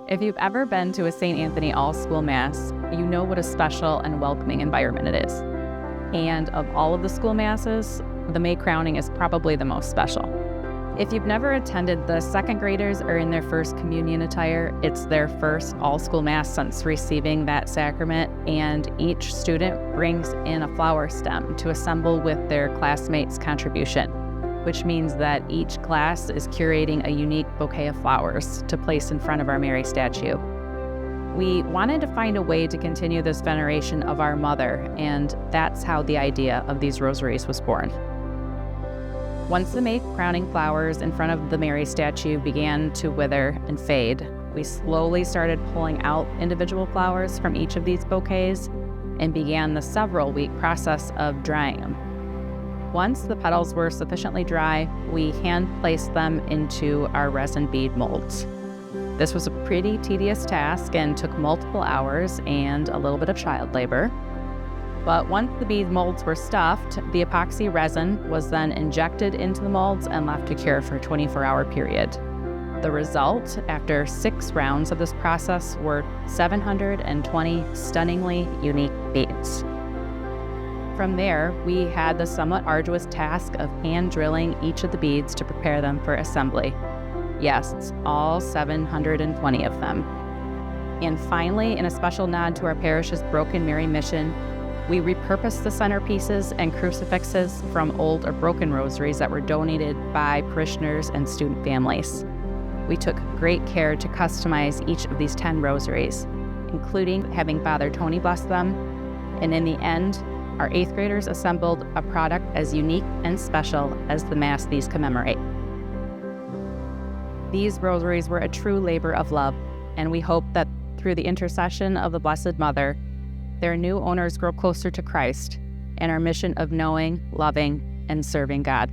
If you've ever been to a St. Anthony all-school mass, you know what a special and welcoming environment it is. And of all of the school masses, the May crowning is probably the most special. If you've never attended, the second graders are in their first communion attire. It's their first all-school mass since receiving that sacrament, and each student brings in a flower stem to assemble with their classmates' contribution, which means that each class is curating a unique bouquet of flowers to place in front of our Mary statue. We wanted to find a way to continue this veneration of our mother, and that's how the idea of these rosaries was born. Once the May crowning flowers in front of the Mary statue began to wither and fade, we slowly started pulling out individual flowers from each of these bouquets and began the several-week process of drying them. Once the petals were sufficiently dry, we hand-placed them into our resin bead molds. This was a pretty tedious task and took multiple hours and a little bit of child labor. But once the bead molds were stuffed, the epoxy resin was then injected into the molds and left to cure for a 24-hour period. The result, after 6 rounds of this process, were 720 stunningly unique beads. From there, we had the somewhat arduous task of hand drilling each of the beads to prepare them for assembly. Yes, all 720 of them. And finally, in a special nod to our parish's Broken Mary mission, we repurposed the centerpieces and crucifixes from old or broken rosaries that were donated by parishioners and student families. We took great care to customize each of these 10 rosaries, including having Father Tony bless them, and in the end, our 8th graders assembled a product as unique and special as the Mass these commemorate. These rosaries were a true labor of love, and we hope that through the intercession of the Blessed Mother, their new owners grow closer to Christ and our mission of knowing, loving, and serving God.